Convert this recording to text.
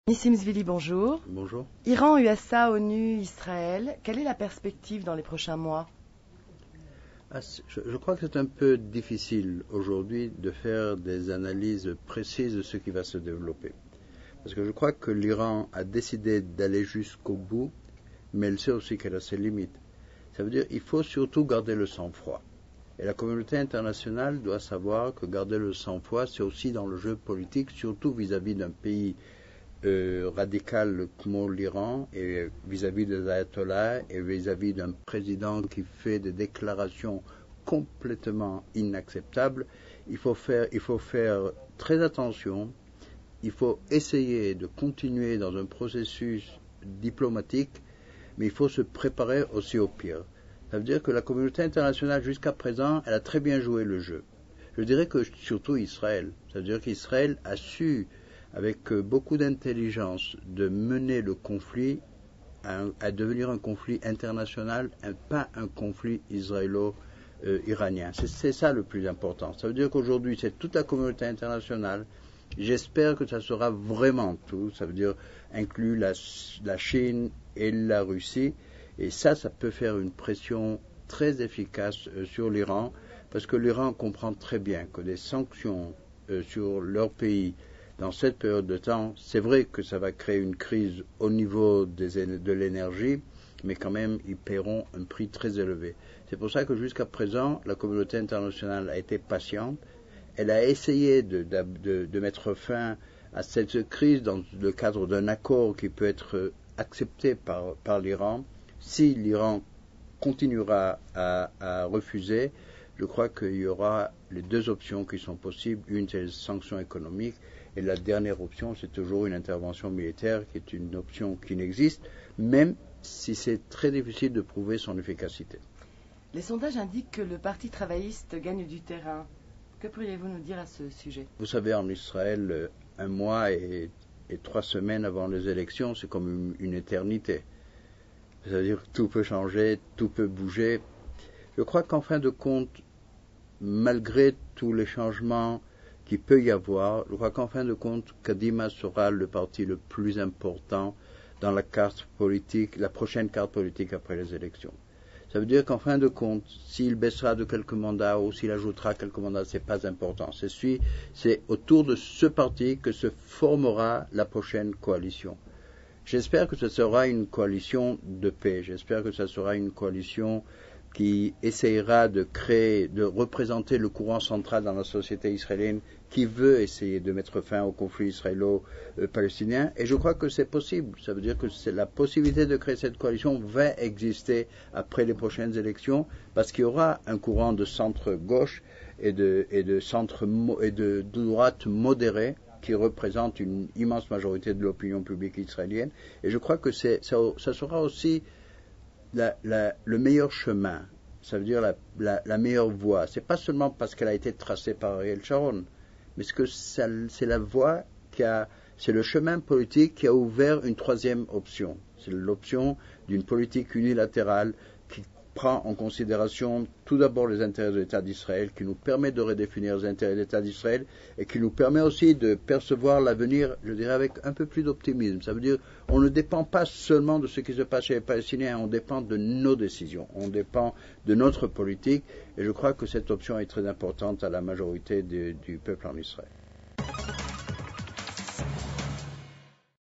Nissim-Zvili, bonjour. Bonjour. Iran, USA, ONU, Israël, quelle est la perspective dans les prochains mois? Je crois que c'est un peu difficile aujourd'hui de faire des analyses précises de ce qui va se développer. Parce que je crois que l'Iran a décidé d'aller jusqu'au bout, mais elle sait aussi qu'elle a ses limites. Ça veut dire qu'il faut surtout garder le sang-froid. Et la communauté internationale doit savoir que garder le sang-froid, c'est aussi dans le jeu politique, surtout vis-à-vis d'un pays radical comme l'Iran et vis-à-vis des ayatollahs et vis-à-vis d'un président qui fait des déclarations complètement inacceptables. Il faut faire très attention. Il faut essayer de continuer dans un processus diplomatique, mais il faut se préparer aussi au pire. Ça veut dire que la communauté internationale, jusqu'à présent, elle a très bien joué le jeu. Je dirais que surtout Israël. Ça veut dire qu'Israël a su, avec beaucoup d'intelligence, de mener le conflit à devenir un conflit international, pas un conflit israélo-iranien. C'est ça le plus important. Ça veut dire qu'aujourd'hui, c'est toute la communauté internationale. J'espère que ça sera vraiment tout. Ça veut dire inclus la Chine et la Russie. Et ça peut faire une pression très efficace sur l'Iran, parce que l'Iran comprend très bien que des sanctions sur leur pays dans cette période de temps, c'est vrai que ça va créer une crise au niveau de l'énergie, mais quand même, ils paieront un prix très élevé. C'est pour ça que jusqu'à présent, la communauté internationale a été patiente. Elle a essayé de mettre fin à cette crise dans le cadre d'un accord qui peut être accepté par l'Iran. Si l'Iran continuera à refuser, je crois qu'il y aura les deux options qui sont possibles. Une, c'est les sanctions économiques, et la dernière option, c'est toujours une intervention militaire, qui est une option qui n'existe, même si c'est très difficile de prouver son efficacité. Les sondages indiquent que le Parti travailliste gagne du terrain. Que pourriez-vous nous dire à ce sujet? Vous savez, en Israël, un mois et 3 semaines avant les élections, c'est comme une éternité. C'est-à-dire que tout peut changer, tout peut bouger. Je crois qu'en fin de compte, malgré tous les changements qu'il peut y avoir, je crois qu'en fin de compte, Kadima sera le parti le plus important dans la carte politique, la prochaine carte politique après les élections. Ça veut dire qu'en fin de compte, s'il baissera de quelques mandats ou s'il ajoutera quelques mandats, c'est pas important. C'est autour de ce parti que se formera la prochaine coalition. J'espère que ce sera une coalition de paix. J'espère que ce sera une coalition qui essayera de représenter le courant central dans la société israélienne qui veut essayer de mettre fin au conflit israélo-palestinien. Et je crois que c'est possible. Ça veut dire que la possibilité de créer cette coalition va exister après les prochaines élections, parce qu'il y aura un courant de centre-gauche et de droite modérée qui représente une immense majorité de l'opinion publique israélienne. Et je crois que ça sera aussi le meilleur chemin, ça veut dire la meilleure voie. C'est pas seulement parce qu'elle a été tracée par Ariel Sharon, mais c'est la voie c'est le chemin politique qui a ouvert une troisième option. C'est l'option d'une politique unilatérale qui prend en considération tout d'abord les intérêts de l'État d'Israël, qui nous permet de redéfinir les intérêts de l'État d'Israël et qui nous permet aussi de percevoir l'avenir, je dirais, avec un peu plus d'optimisme. Ça veut dire on ne dépend pas seulement de ce qui se passe chez les Palestiniens, on dépend de nos décisions, on dépend de notre politique, et je crois que cette option est très importante à la majorité du peuple en Israël.